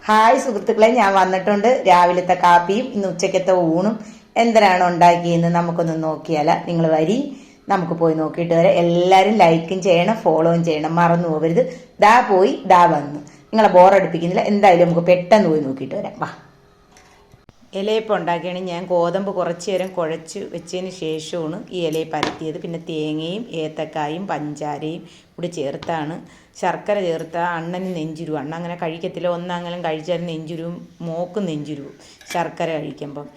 Hi സുഹൃത്തുക്കളെ, ഞാൻ വന്നിട്ടുണ്ട്. രാവിലത്തെ കാപ്പിയും ഇന്ന് ഉച്ചക്കത്തെ ഊണും എന്തിനാണ് ഉണ്ടാക്കിയെന്ന് നമുക്കൊന്ന് നോക്കിയാലോ. നിങ്ങൾ വരി, നമുക്ക് പോയി നോക്കിയിട്ട് വരാം. എല്ലാവരും ലൈക്കും ചെയ്യണം, ഫോളോയും ചെയ്യണം, മറന്നു പോകരുത്. ദാ പോയി ദാ വന്നു. നിങ്ങളെ ബോറടിപ്പിക്കുന്നില്ല. എന്തായാലും നമുക്ക് പെട്ടെന്ന് പോയി നോക്കിയിട്ട് വരാം. വാ. ഇലയപ്പം ഉണ്ടാക്കുകയാണെങ്കിൽ ഞാൻ ഗോതമ്പ് കുറച്ച് നേരം കുഴച്ച് വെച്ചതിന് ശേഷമാണ് ഈ ഇലയെ പരത്തിയത്. പിന്നെ തേങ്ങയും ഏത്തക്കായും പഞ്ചാരയും കൂടി ചേർത്താണ്. ശർക്കര ചേർത്ത അണ്ണന് നെഞ്ചുരുവും. അണ്ണ അങ്ങനെ കഴിക്കത്തില്ല. ഒന്നങ്ങനെ കഴിച്ചാൽ നെഞ്ചുരുവും, മോക്കും നെഞ്ചുരുവും ശർക്കര കഴിക്കുമ്പം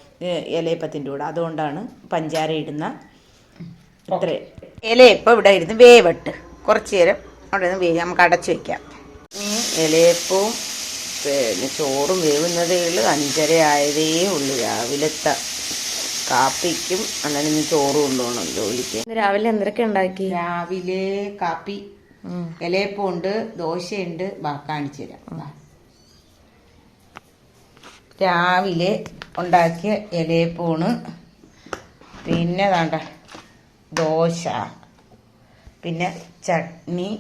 ഇലയപ്പത്തിൻ്റെ കൂടെ. അതുകൊണ്ടാണ് പഞ്ചാര ഇടുന്ന. ഇത്ര ഇലയപ്പം ഇവിടെ ഇരുന്ന് വേവട്ട്. കുറച്ച് നേരം അവിടെ നിന്ന് വേവ് നമുക്ക് അടച്ചു വയ്ക്കാം. ഇലയപ്പവും പിന്നെ ചോറും വേവുന്നതേ ഉള്ളൂ. 5:30 ആയതേ ഉള്ളൂ. രാവിലത്തെ കാപ്പിക്കും അങ്ങനെ ഇന്ന് ചോറ് കൊണ്ടുപോകണം ജോലിക്ക്. രാവിലെ എന്തൊക്കെ ഉണ്ടാക്കി? രാവിലെ കാപ്പി ഇലയപ്പം ഉണ്ട്, ദോശയുണ്ട്. കാണിച്ചു തരാം. രാവിലെ ഉണ്ടാക്കിയ ഇലയപ്പമാണ്. പിന്നെ വേണ്ട ദോശ, പിന്നെ ചട്നി,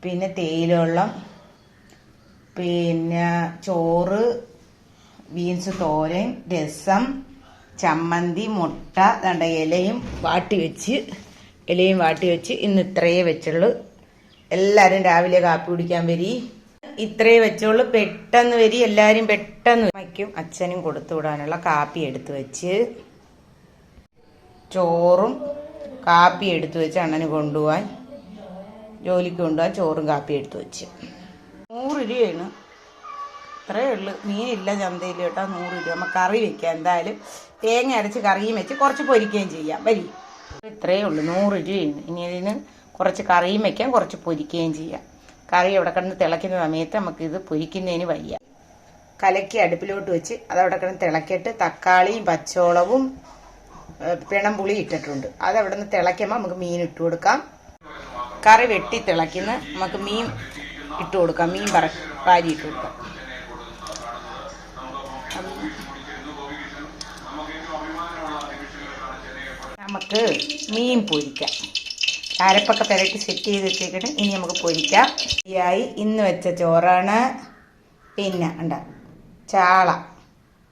പിന്നെ തേയിലവെള്ളം, പിന്നെ ചോറ്, ബീൻസ് തോരൻ, രസം, ചമ്മന്തി, മുട്ട. ദണ്ട ഇലയും വാട്ടി വെച്ച് ഇന്ന് ഇത്രയേ വെച്ചുള്ളൂ. എല്ലാവരും രാവിലെ കാപ്പി കുടിക്കാൻ വരി. ഇത്രയേ വെച്ചോളൂ. പെട്ടെന്ന് വരി. എല്ലാവരും പെട്ടെന്ന് വയ്ക്കും. അച്ഛനും കൊടുത്തു വിടാനുള്ള കാപ്പി എടുത്തു വെച്ച്, ചോറും കാപ്പി എടുത്തു വെച്ച് അണ്ണന് കൊണ്ടുപോകാൻ, ജോലിക്ക് കൊണ്ടുപോകാൻ ചോറും കാപ്പി എടുത്തു വെച്ച്. 100 രൂപയാണ്. ഇത്രയേ ഉള്ളു. മീനില്ല ചന്തയിൽ കേട്ടോ. 100 രൂപ. നമുക്ക് കറി വെക്കാം. എന്തായാലും തേങ്ങ അരച്ച് കറിയും വെച്ച് കുറച്ച് പൊരിക്കുകയും ചെയ്യാം. വരി. ഇത്രയേ ഉള്ളൂ. 100 രൂപയാണ്. ഇനി ഇതിന് കുറച്ച് കറിയും വെക്കാം, കുറച്ച് പൊരിക്കുകയും ചെയ്യാം. കറി അവിടെ കിടന്ന് തിളയ്ക്കുന്ന സമയത്ത് നമുക്കിത് പൊരിക്കുന്നതിന് വയ്യ. കലക്കി അടുപ്പിലോട്ട് വെച്ച് അതവിടെ കിടന്ന് തിളക്കിയിട്ട് തക്കാളിയും പച്ചമുളകും പിണംപുളി ഇട്ടിട്ടുണ്ട്. അതവിടെ നിന്ന് തിളയ്ക്കുമ്പോൾ നമുക്ക് മീൻ ഇട്ട് കൊടുക്കാം. കറി വെട്ടി തിളയ്ക്കുന്ന നമുക്ക് മീൻ ഇട്ട് കൊടുക്കാം. മീൻ വാരി ഇട്ട് കൊടുക്കാം. നമുക്ക് മീൻ പൊരിക്കാം. അരപ്പൊക്കെ പെരട്ടി സെറ്റ് ചെയ്ത് വെച്ചേക്കട്ടെ. ഇനി നമുക്ക് പൊരിക്കാം. ഇന്ന് വെച്ച ചോറാണ്. പിന്നെ ഉണ്ട് ചാള,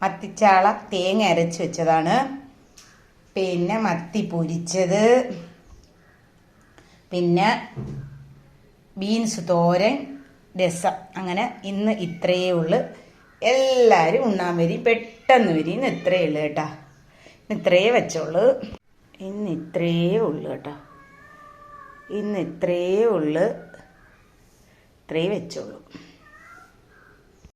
മത്തിച്ചാള തേങ്ങ അരച്ച് വെച്ചതാണ്. പിന്നെ മത്തി പൊരിച്ചത്, പിന്നെ ബീൻസ് തോരൻ, രസം. അങ്ങനെ ഇന്ന് ഇത്രയേ ഉള്ളു. എല്ലാവരും ഉണ്ണാൻ വരി, പെട്ടെന്ന് വരി. ഇന്ന് ഇത്രയേ ഉള്ളു കേട്ടോ. ഇത്രയേ വെച്ചോളൂ. ഇന്ന് ഇത്രയേ ഉള്ളു കേട്ടോ. ഇന്ന് ഇത്രയേ ഉള്ളു. ഇത്രയേ വെച്ചോളൂ.